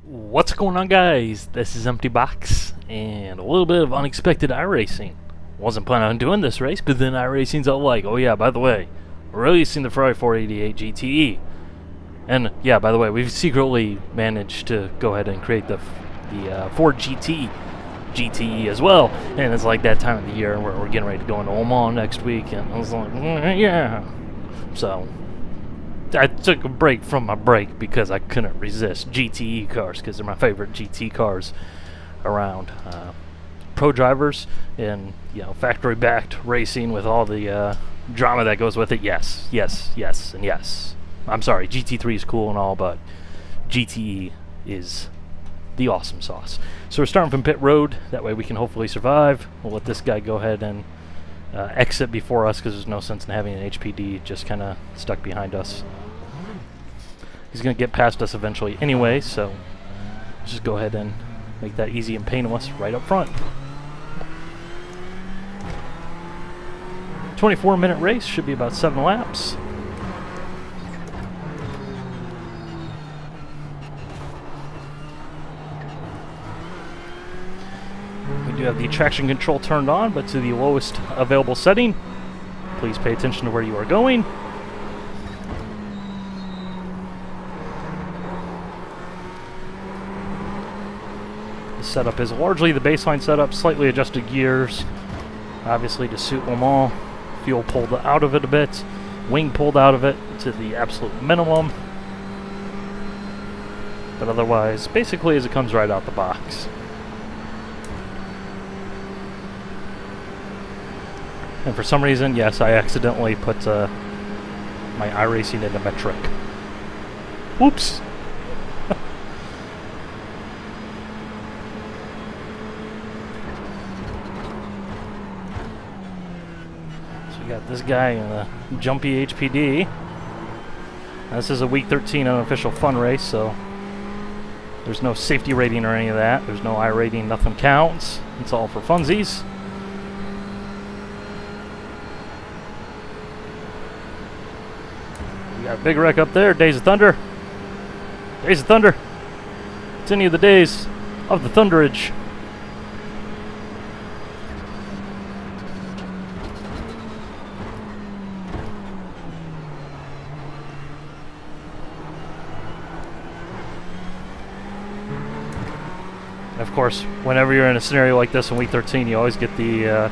What's going on, guys? This is Empty Box and a little bit of unexpected iRacing. Wasn't planning on doing this race, but then iRacing's all like, oh yeah, by the way, we're releasing the Ferrari 488 GTE. And yeah, by the way, we've secretly managed to go ahead and create the Ford GTE as well. And it's like that time of the year, and we're getting ready to go into Oman next week, and I was like, yeah. So I took a break from my break because I couldn't resist GTE cars because they're my favorite GT cars around. Pro drivers and factory-backed racing with all the drama that goes with it. Yes, yes, yes, and yes. I'm sorry, GT3 is cool and all, but GTE is the awesome sauce. So we're starting from pit road. That way we can hopefully survive. We'll let this guy go ahead and exit before us because there's no sense in having an HPD just kind of stuck behind us. He's going to get past us eventually anyway, so let's just go ahead and make that easy and painless right up front. 24-minute race, should be about 7 laps. We do have the traction control turned on, but to the lowest available setting. Please pay attention to where you are going. The setup is largely the baseline setup, slightly adjusted gears, obviously to suit Le Mans. Fuel pulled out of it a bit, wing pulled out of it to the absolute minimum. But otherwise, basically as it comes right out the box. And for some reason, yes, I accidentally put my iRacing into metric. Whoops! So we got this guy in a jumpy HPD. Now, this is a week 13 unofficial fun race, so there's no safety rating or any of that. There's no iRating, nothing counts. It's all for funsies. Got a big wreck up there. Days of Thunder. Days of Thunder. It's any of the days of the Thunderage. Of course, whenever you're in a scenario like this in week 13, you always get the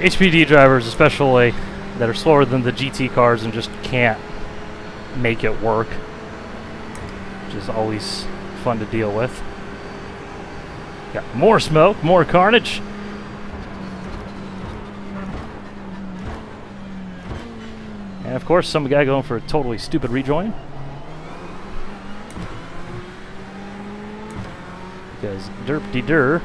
HPD drivers, especially that are slower than the GT cars and just can't make it work, which is always fun to deal with. Got more smoke, more carnage. And of course, some guy going for a totally stupid rejoin. Because derp-de-dur.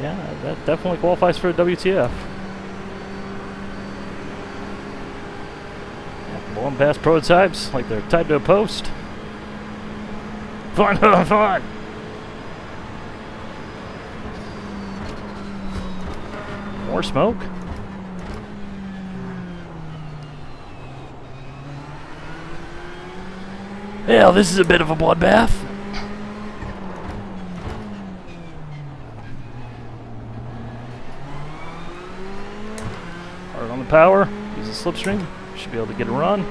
Yeah, that definitely qualifies for a WTF. Yeah, blowing past prototypes like they're tied to a post. Fun, fun, fun! More smoke. Hell, this is a bit of a bloodbath. On the power, use the slipstream, should be able to get a run.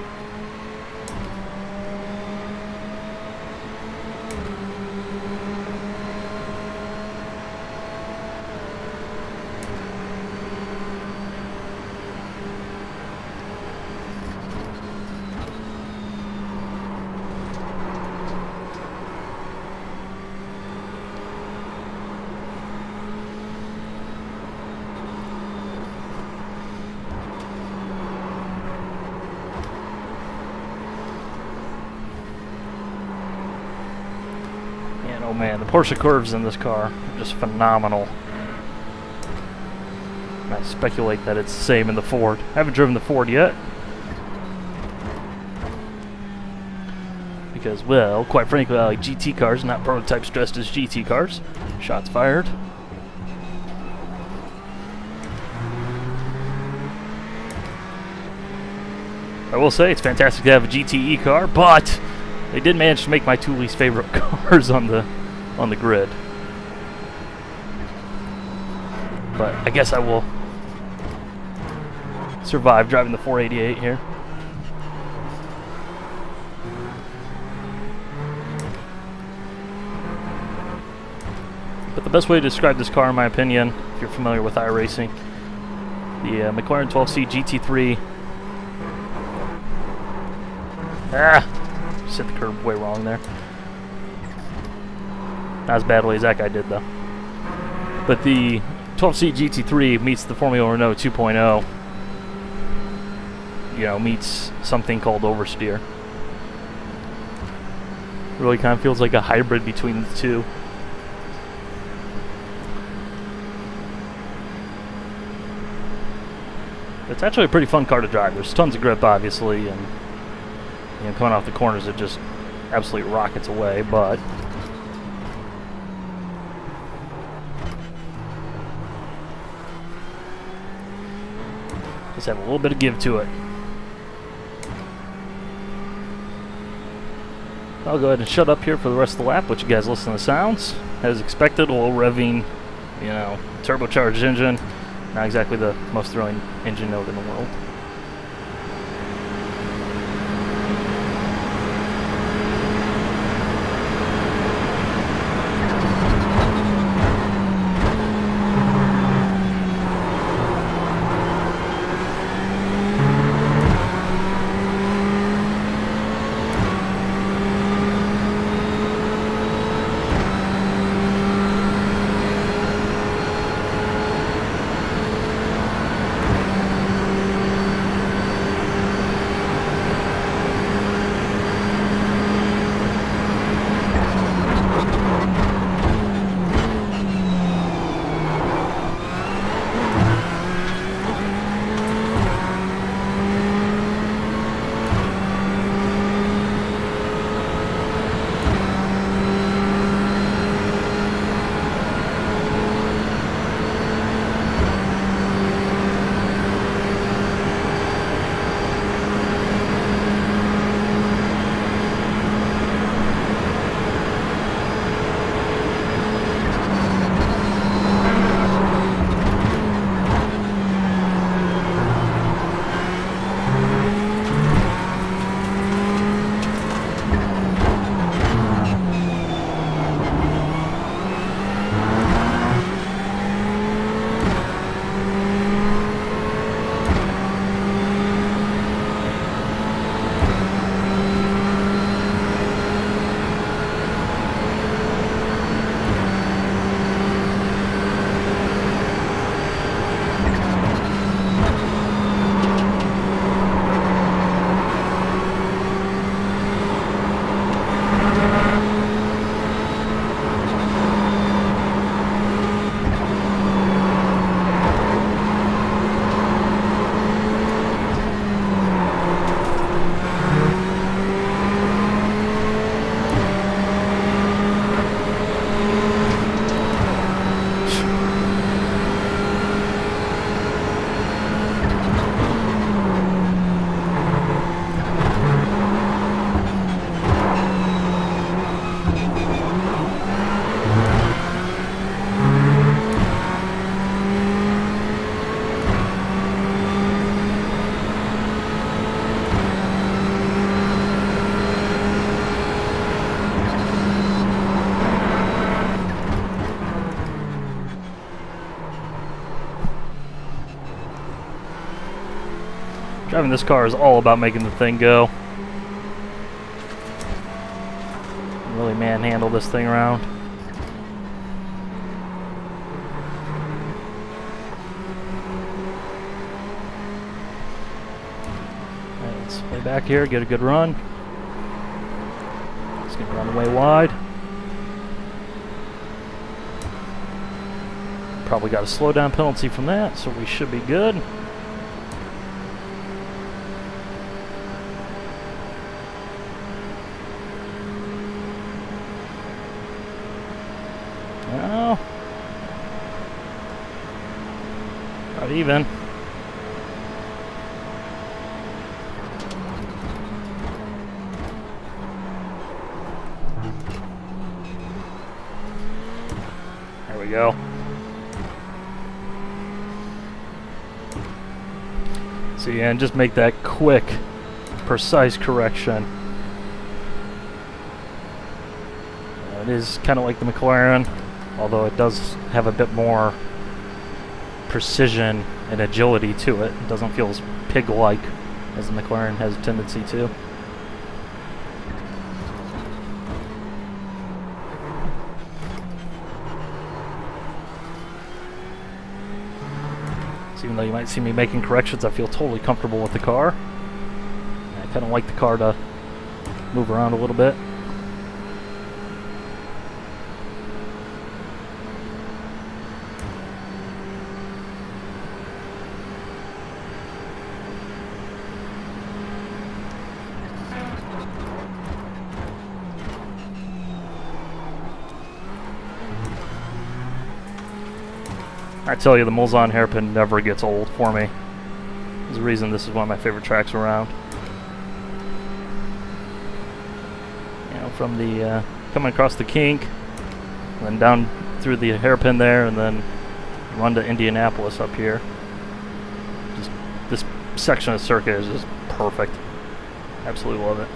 Oh man, the Porsche curves in this car are just phenomenal. I speculate that it's the same in the Ford. I haven't driven the Ford yet. Because, well, quite frankly, I like GT cars, not prototypes dressed as GT cars. Shots fired. I will say it's fantastic to have a GTE car, but they did manage to make my two least favorite cars on the grid. But I guess I will survive driving the 488 here. But the best way to describe this car, in my opinion, if you're familiar with iRacing, the McLaren 12C GT3. Just hit the curb way wrong there. Not as badly as that guy did, though. But the 12C GT3 meets the Formula Renault 2.0. You know, meets something called oversteer. Really kind of feels like a hybrid between the two. It's actually a pretty fun car to drive. There's tons of grip, obviously, and you know, coming off the corners, it just absolutely rockets away. But just have a little bit of give to it. I'll go ahead and shut up here for the rest of the lap. Let you guys listen to the sounds. As expected, a little revving, you know, turbocharged engine. Not exactly the most thrilling engine note in the world. Driving this car is all about making the thing go. Really manhandle this thing around. Alright, let's lay back here, get a good run. Just gonna run way wide. Probably got a slowdown penalty from that, so we should be good. No. Not even. we go. So yeah, and just make that quick, precise correction. It is kind of like the McLaren, although it does have a bit more precision and agility to it. It doesn't feel as pig-like as the McLaren has a tendency to. So even though you might see me making corrections, I feel totally comfortable with the car. And I kind of like the car to move around a little bit. I tell you, the Mulsanne hairpin never gets old for me. There's a reason this is one of my favorite tracks around. You know, from the coming across the kink, and then down through the hairpin there, and then run to Indianapolis up here. Just this section of circuit is just perfect. Absolutely love it.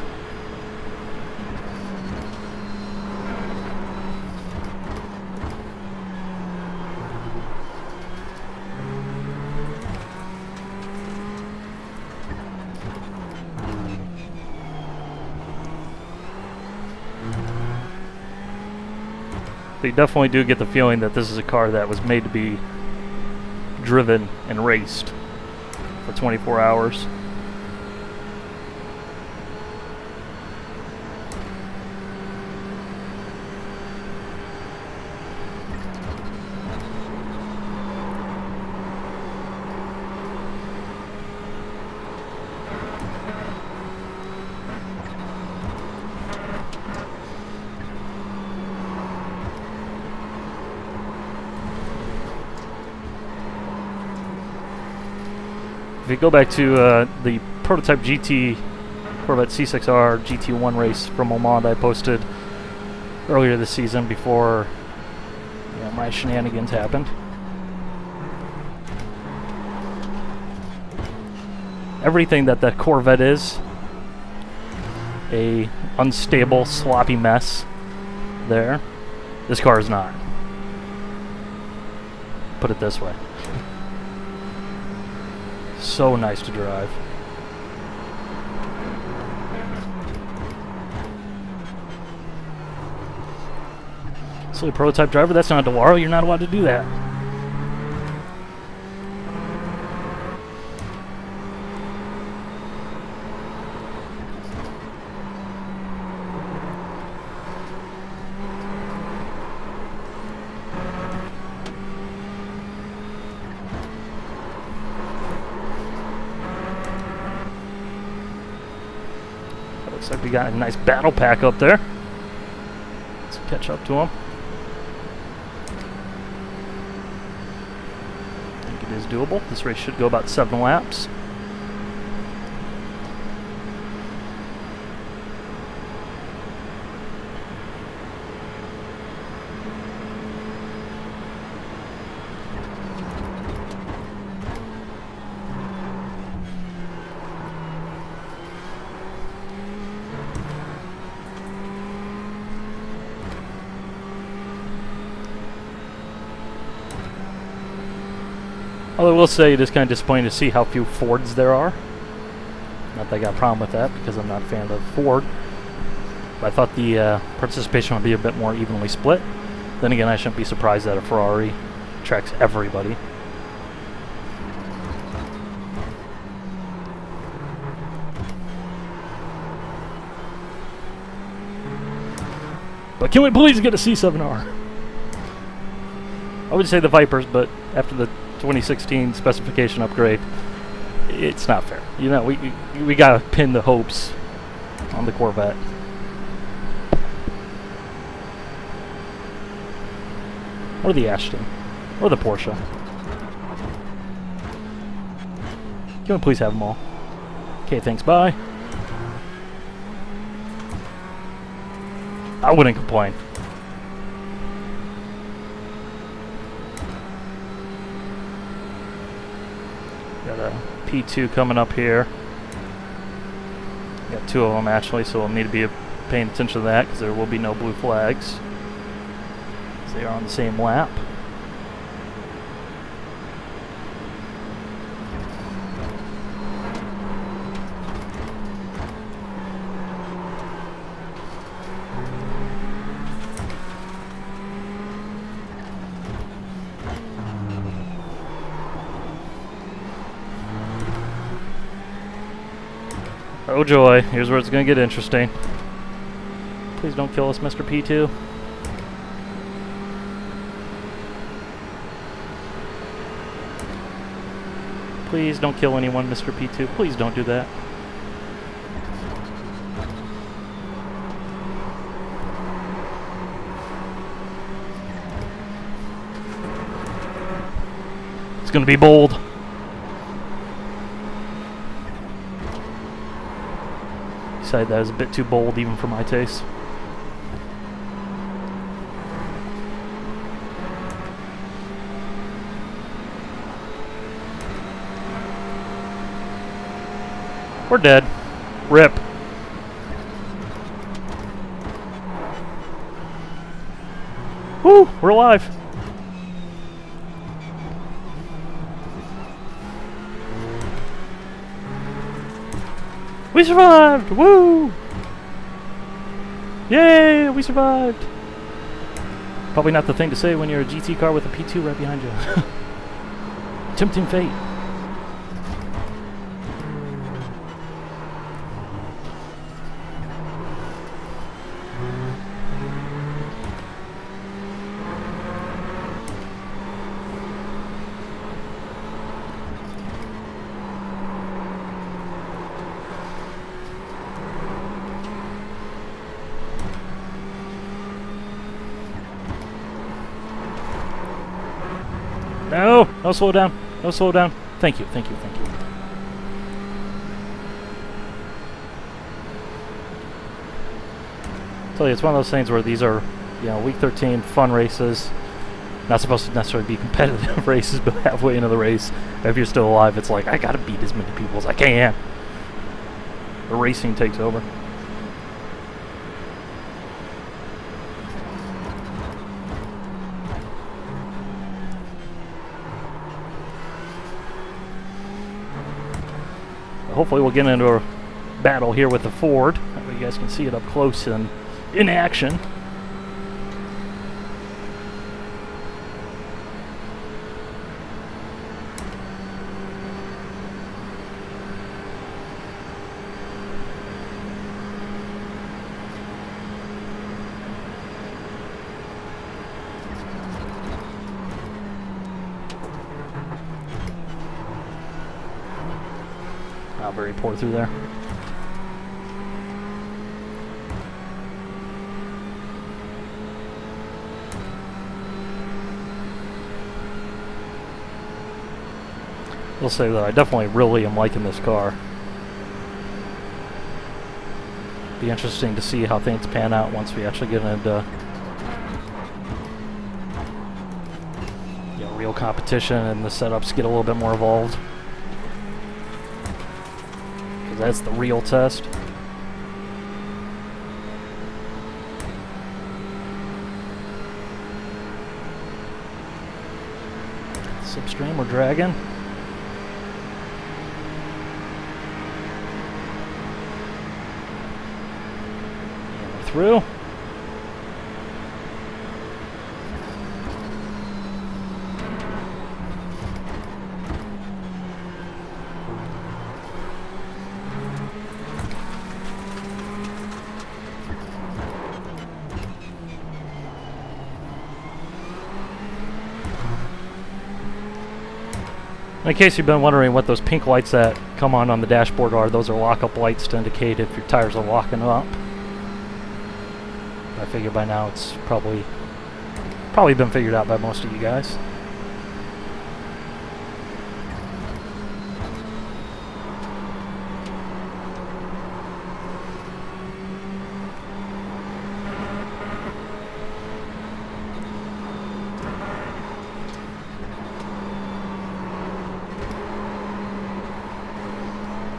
But you definitely do get the feeling that this is a car that was made to be driven and raced for 24 hours. If you go back to the prototype GT Corvette C6R GT1 race from Le Mans I posted earlier this season before my shenanigans happened. Everything that Corvette is, a unstable, sloppy mess there, this car is not. Put it this way. So nice to drive. Silly prototype driver, that's not a Dewaro, you're not allowed to do that. Looks like we got a nice battle pack up there. Let's catch up to him. I think it is doable. This race should go about 7 laps. Although I will say it is kind of disappointing to see how few Fords there are. Not that I got a problem with that because I'm not a fan of Ford. But I thought the participation would be a bit more evenly split. Then again, I shouldn't be surprised that a Ferrari tracks everybody. But can we please get a C7R? I would say the Vipers, but after the 2016 specification upgrade, it's not fair. You know, we gotta pin the hopes on the Corvette. Or the Ashton. Or the Porsche. Can we please have them all? Okay, thanks, bye. I wouldn't complain. P2 coming up here. Got two of them actually, so we'll need to be paying attention to that because there will be no blue flags. They are on the same lap. Oh joy, here's where it's going to get interesting. Please don't kill us, Mr. P2. Please don't kill anyone, Mr. P2. Please don't do that. It's going to be bold. Decided that was a bit too bold even for my taste. We're dead. RIP. Woo! We're alive. We survived! Woo! Yay! We survived! Probably not the thing to say when you're a GT car with a P2 right behind you. Tempting fate. No! No slow down. No slow down. Thank you, thank you, thank you. Tell you, it's one of those things where these are, you know, week 13 fun races. Not supposed to necessarily be competitive races, but halfway into the race, if you're still alive, it's like, I gotta beat as many people as I can. The racing takes over. Hopefully we'll get into a battle here with the Ford. That way you guys can see it up close and in action. Very poor through there. I'll say that I definitely really am liking this car. Be interesting to see how things pan out once we actually get into real competition and the setups get a little bit more evolved. That's the real test. Slipstream, we're dragging. And we're through. In case you've been wondering what those pink lights that come on the dashboard are, those are lock-up lights to indicate if your tires are locking up. I figure by now it's probably been figured out by most of you guys.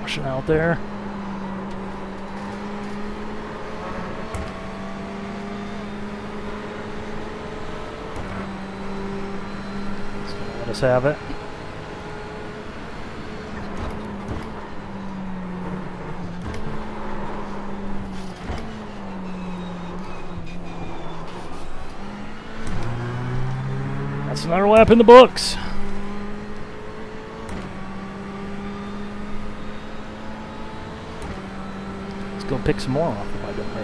Caution out there. It's gonna let us have it. That's another lap in the books. Let's go pick some more off, why don't we?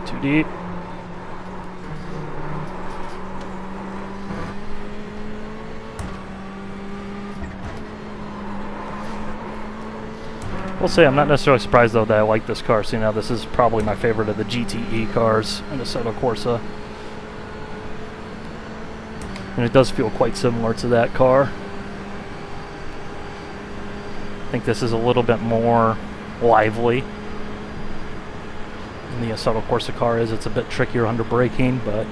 Too deep. We'll say I'm not necessarily surprised though that I like this car. See, now this is probably my favorite of the GTE cars in the Assetto Corsa. And it does feel quite similar to that car. I think this is a little bit more lively than the Assetto Corsa car is. It's a bit trickier under braking, but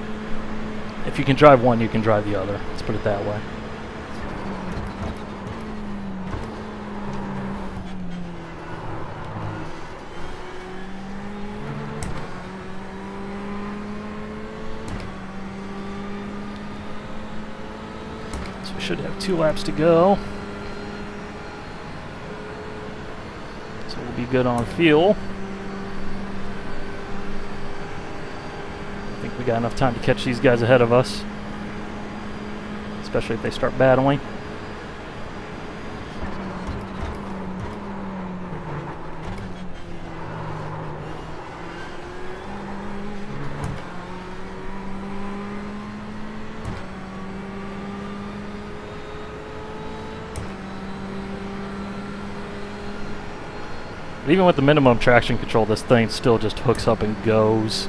if you can drive one, you can drive the other. Let's put it that way. Should have 2 laps to go, so we'll be good on fuel. I think we got enough time to catch these guys ahead of us, especially if they start battling. Even with the minimum traction control, this thing still just hooks up and goes.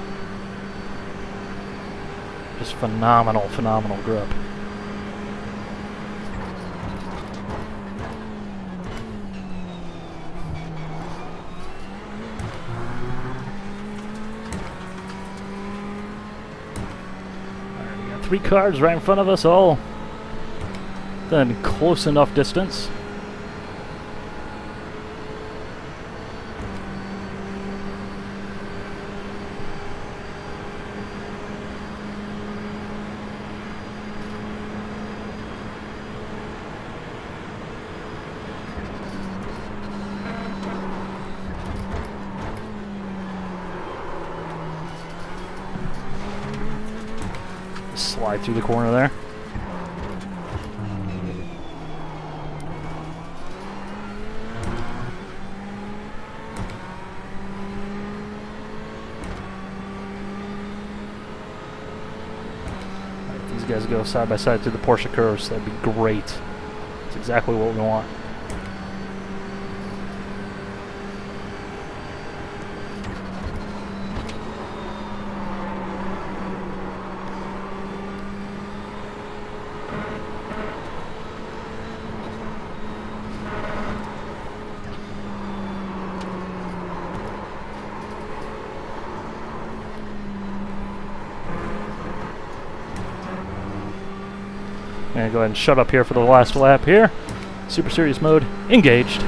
Just phenomenal, phenomenal grip. Alright, we got 3 cars right in front of us, all then close enough distance. Slide through the corner there. If these guys go side by side through the Porsche curves, that'd be great. That's exactly what we want. I'm going to go ahead and shut up here for the last lap here. Super Series mode engaged.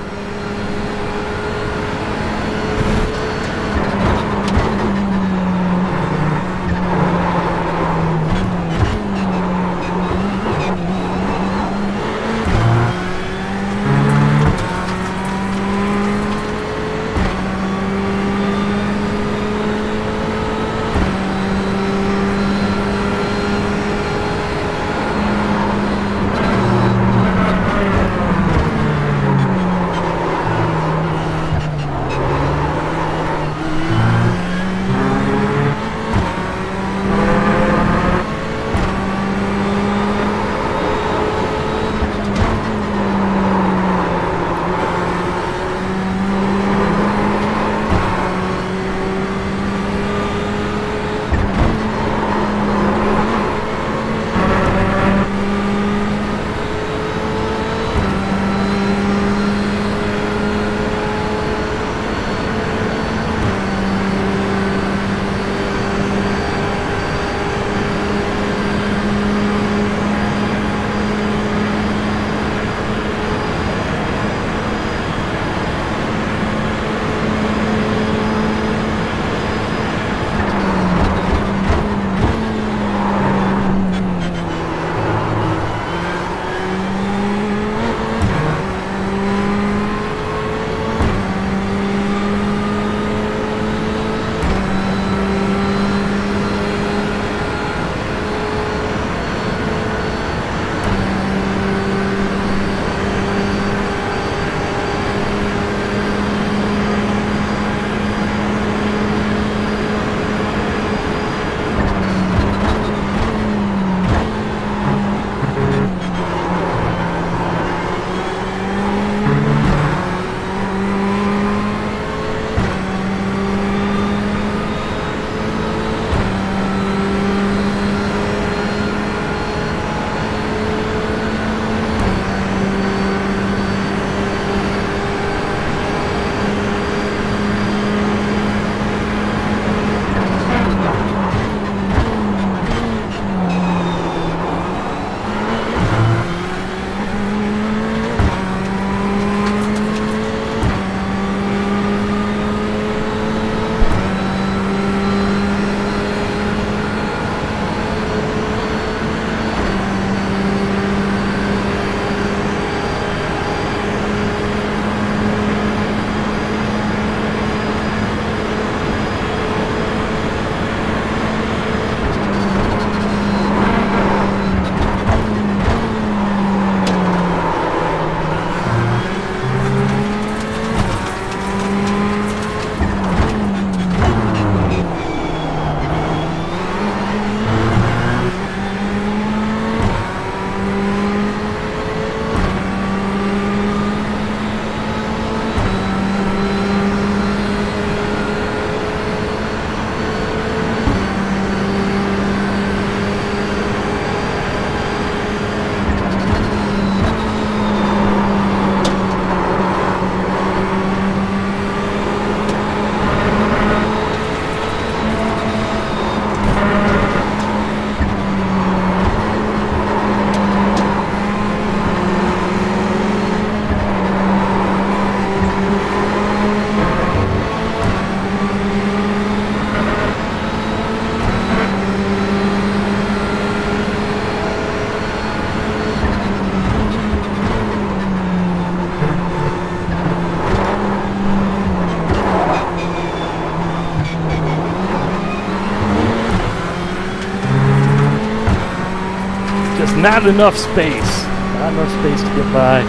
not enough space. Not enough space to get by.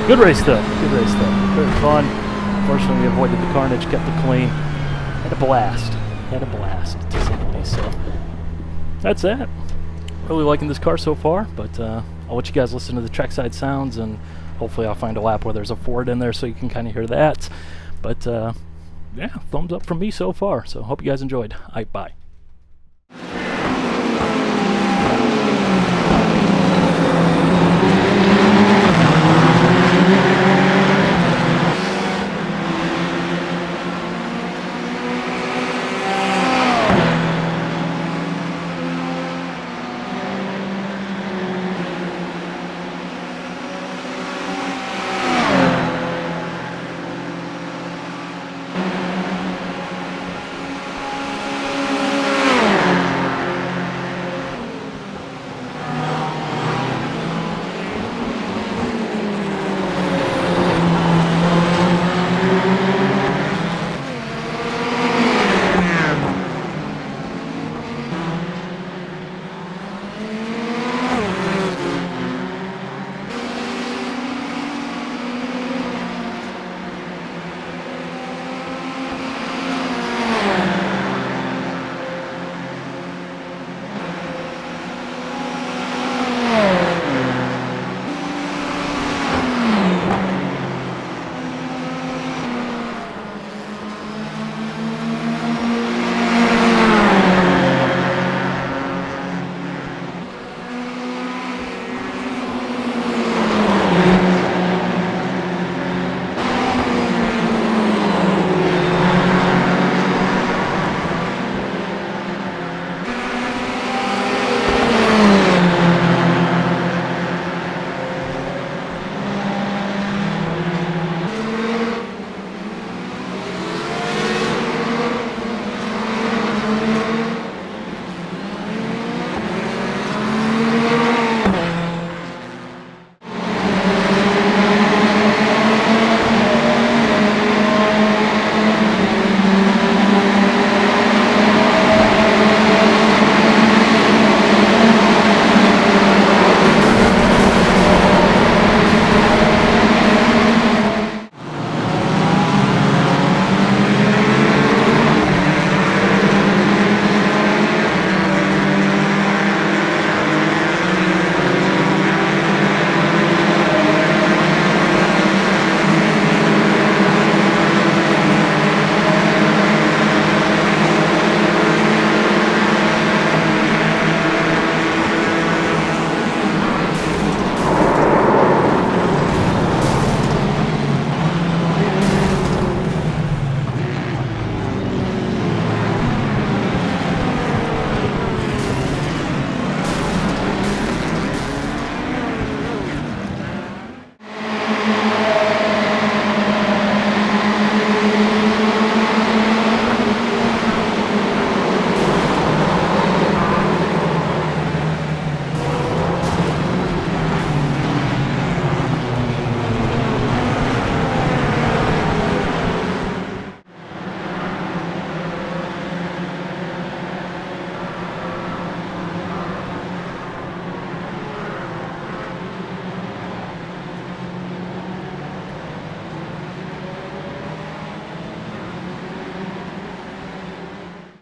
Good race though. Good race though. Very fun. Unfortunately, we avoided the carnage, kept it clean. Had a blast. Had a blast, to say the least. So that's it. Really liking this car so far, but I'll let you guys listen to the trackside sounds, and hopefully I'll find a lap where there's a Ford in there so you can kind of hear that. But yeah, thumbs up from me so far. So hope you guys enjoyed. Bye.